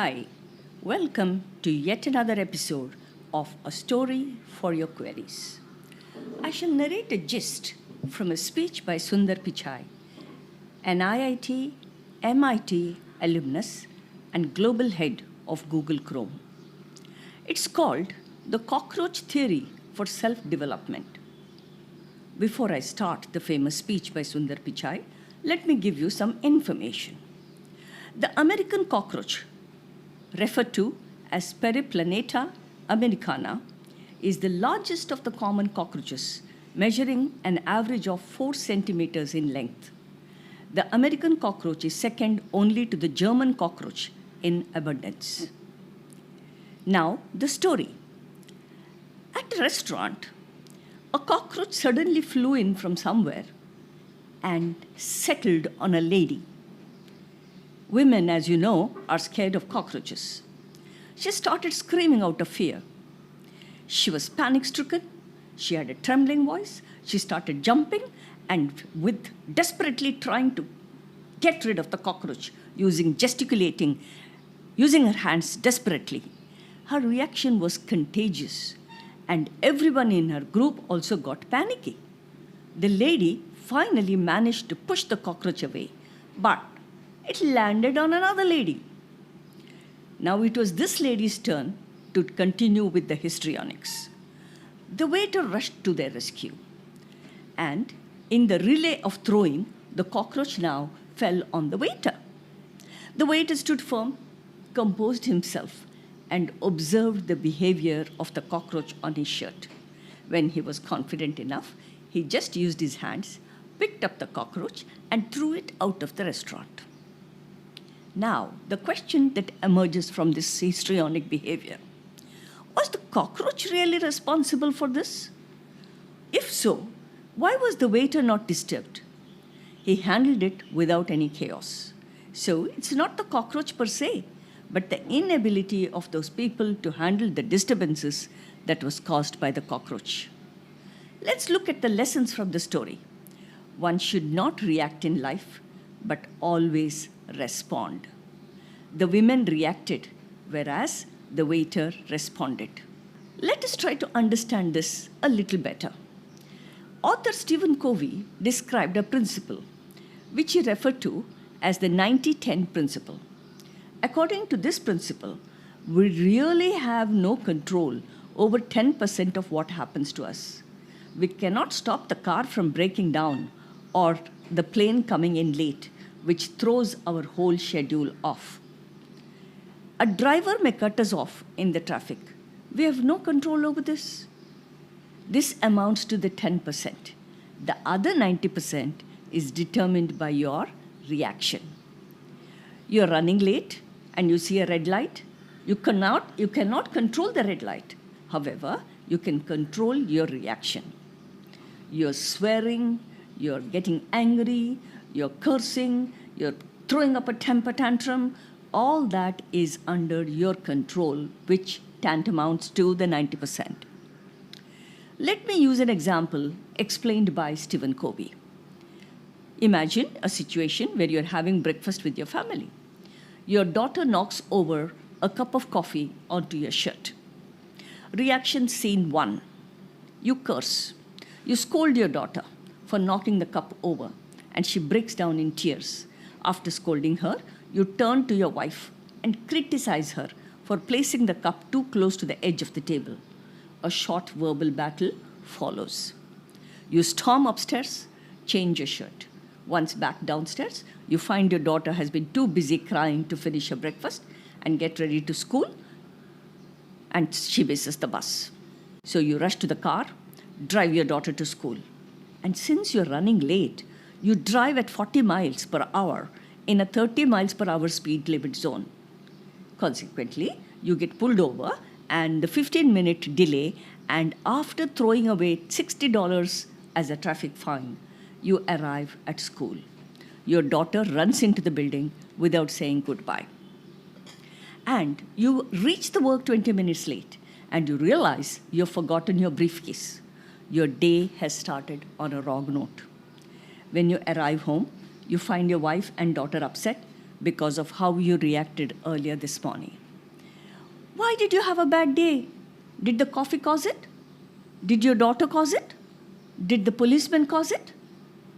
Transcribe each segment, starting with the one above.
Hi, welcome to yet another episode of A Story for Your Queries. I shall narrate a gist from a speech by Sunder Pichhai, an IIT, MIT alumnus and global head of Google Chrome. It's called The Cockroach Theory for Self-Development. Before I start the famous speech by Sunder Pichhai, let me give you some information. The American cockroach, referred to as Periplaneta americana, is the largest of the common cockroaches, measuring an average of 4 centimeters in length. The American cockroach is second only to the German cockroach in abundance. Now, the story. At a restaurant, a cockroach suddenly flew in from somewhere and settled on a lady. Women, as you know, are scared of cockroaches. She started screaming out of fear. She was panic-stricken. She had a trembling voice. She started jumping and desperately trying to get rid of the cockroach, using her hands desperately. Her reaction was contagious, and everyone in her group also got panicky. The lady finally managed to push the cockroach away, but it landed on another lady. Now it was this lady's turn to continue with the histrionics. The waiter rushed to their rescue, and in the relay of throwing, the cockroach now fell on the waiter. The waiter stood firm, composed himself, and observed the behaviour of the cockroach on his shirt. When he was confident enough, he just used his hands, picked up the cockroach, and threw it out of the restaurant. Now, the question that emerges from this histrionic behavior: was the cockroach really responsible for this? If so, why was the waiter not disturbed? He handled it without any chaos. So, it's not the cockroach per se, but the inability of those people to handle the disturbances that was caused by the cockroach. Let's look at the lessons from the story. One should not react in life, but always respond. The women reacted, whereas the waiter responded. Let us try to understand this a little better. Author Stephen Covey described a principle, which he referred to as the 90-10 principle. According to this principle, we really have no control over 10% of what happens to us. We cannot stop the car from breaking down or the plane coming in late, which throws our whole schedule off. A driver may cut us off in the traffic. We have no control over this. This amounts to the 10%. The other 90% is determined by your reaction. You're running late and you see a red light. You cannot control the red light. However, you can control your reaction. You're swearing, you're getting angry, you're cursing, you're throwing up a temper tantrum. All that is under your control, which tantamounts to the 90%. Let me use an example explained by Stephen Covey. Imagine a situation where you're having breakfast with your family. Your daughter knocks over a cup of coffee onto your shirt. Reaction scene 1. You curse. You scold your daughter for knocking the cup over, and she breaks down in tears. After scolding her, you turn to your wife and criticize her for placing the cup too close to the edge of the table. A short verbal battle follows. You storm upstairs, change your shirt. Once back downstairs, you find your daughter has been too busy crying to finish her breakfast and get ready to school, and she misses the bus. So you rush to the car, drive your daughter to school. And since you're running late, you drive at 40 miles per hour in a 30 miles per hour speed limit zone. Consequently, you get pulled over and the 15-minute delay, and after throwing away $60 as a traffic fine, you arrive at school. Your daughter runs into the building without saying goodbye. And you reach the work 20 minutes late, and you realize you've forgotten your briefcase. Your day has started on a wrong note. When you arrive home, you find your wife and daughter upset because of how you reacted earlier this morning. Why did you have a bad day? Did the coffee cause it? Did your daughter cause it? Did the policeman cause it?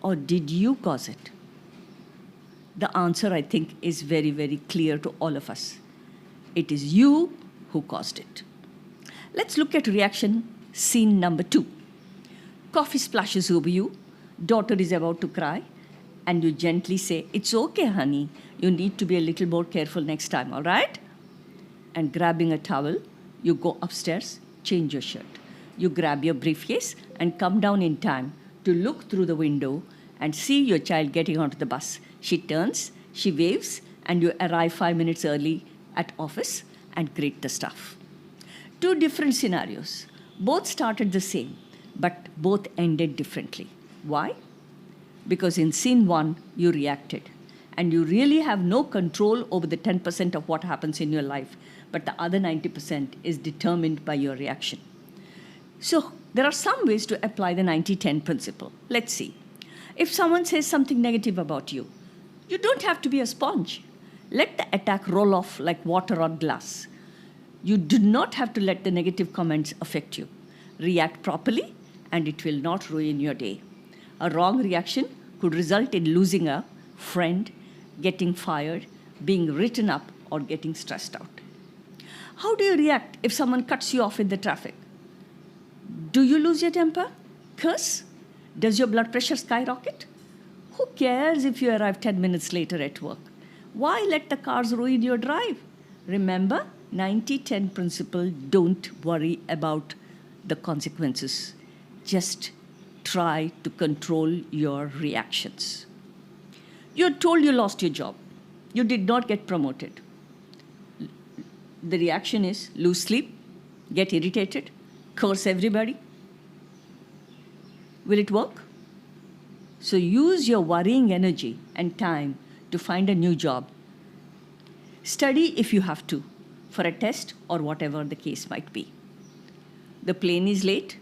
Or did you cause it? The answer, I think, is very, very clear to all of us. It is you who caused it. Let's look at reaction scene number 2. Coffee splashes over you, daughter is about to cry, and you gently say, "It's okay, honey. You need to be a little more careful next time, all right?" And grabbing a towel, you go upstairs, change your shirt. You grab your briefcase and come down in time to look through the window and see your child getting onto the bus. She turns, she waves, and you arrive 5 minutes early at office and greet the staff. 2 different scenarios. Both started the same, but both ended differently. Why? Because in scene 1, you reacted, and you really have no control over the 10% of what happens in your life, but the other 90% is determined by your reaction. So there are some ways to apply the 90-10 principle. Let's see. If someone says something negative about you, you don't have to be a sponge. Let the attack roll off like water on glass. You do not have to let the negative comments affect you. React properly, and it will not ruin your day. A wrong reaction could result in losing a friend, getting fired, being written up, or getting stressed out. How do you react if someone cuts you off in the traffic? Do you lose your temper? Curse? Does your blood pressure skyrocket? Who cares if you arrive 10 minutes later at work? Why let the cars ruin your drive? Remember, 90-10 principle, don't worry about the consequences. Just try to control your reactions. You're told you lost your job. You did not get promoted. The reaction is lose sleep, get irritated, curse everybody. Will it work? So use your worrying energy and time to find a new job. Study if you have to, for a test or whatever the case might be. The plane is late.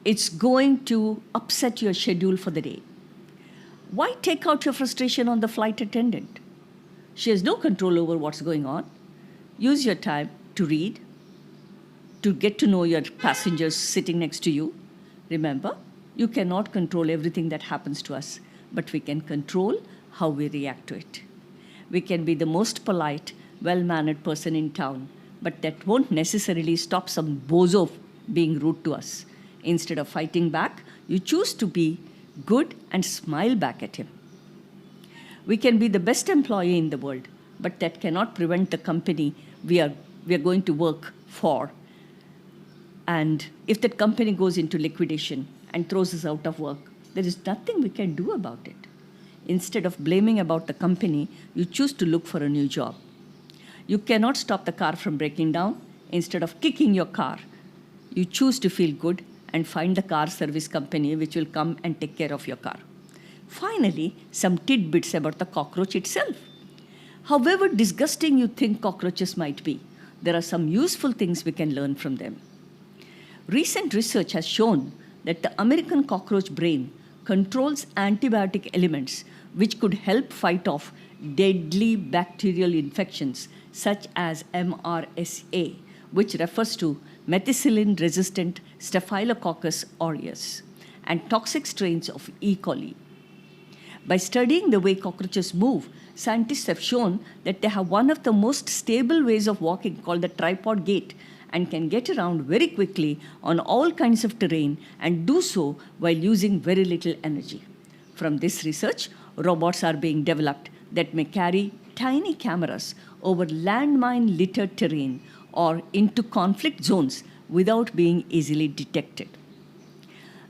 It's going to upset your schedule for the day. Why take out your frustration on the flight attendant? She has no control over what's going on. Use your time to read, to get to know your passengers sitting next to you. Remember, you cannot control everything that happens to us, but we can control how we react to it. We can be the most polite, well-mannered person in town, but that won't necessarily stop some bozo being rude to us. Instead of fighting back, you choose to be good and smile back at him. We can be the best employee in the world, but that cannot prevent the company we are going to work for. And if that company goes into liquidation and throws us out of work, there is nothing we can do about it. Instead of blaming about the company, you choose to look for a new job. You cannot stop the car from breaking down. Instead of kicking your car, you choose to feel good and find the car service company which will come and take care of your car. Finally, some tidbits about the cockroach itself. However disgusting you think cockroaches might be, there are some useful things we can learn from them. Recent research has shown that the American cockroach brain controls antibiotic elements which could help fight off deadly bacterial infections such as MRSA, which refers to methicillin-resistant Staphylococcus aureus, and toxic strains of E. coli. By studying the way cockroaches move, scientists have shown that they have one of the most stable ways of walking called the tripod gait and can get around very quickly on all kinds of terrain and do so while using very little energy. From this research, robots are being developed that may carry tiny cameras over landmine-littered terrain or into conflict zones without being easily detected.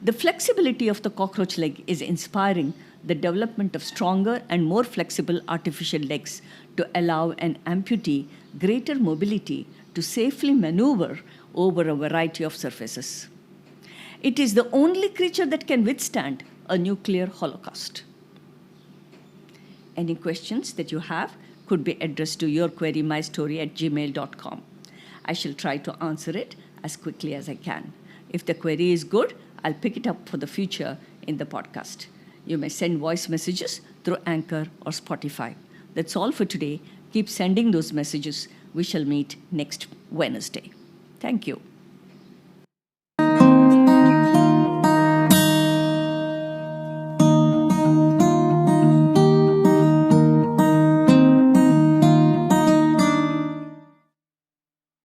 The flexibility of the cockroach leg is inspiring the development of stronger and more flexible artificial legs to allow an amputee greater mobility to safely maneuver over a variety of surfaces. It is the only creature that can withstand a nuclear holocaust. Any questions that you have could be addressed to yourquerymystory@gmail.com. I shall try to answer it as quickly as I can. If the query is good, I'll pick it up for the future in the podcast. You may send voice messages through Anchor or Spotify. That's all for today. Keep sending those messages. We shall meet next Wednesday. Thank you.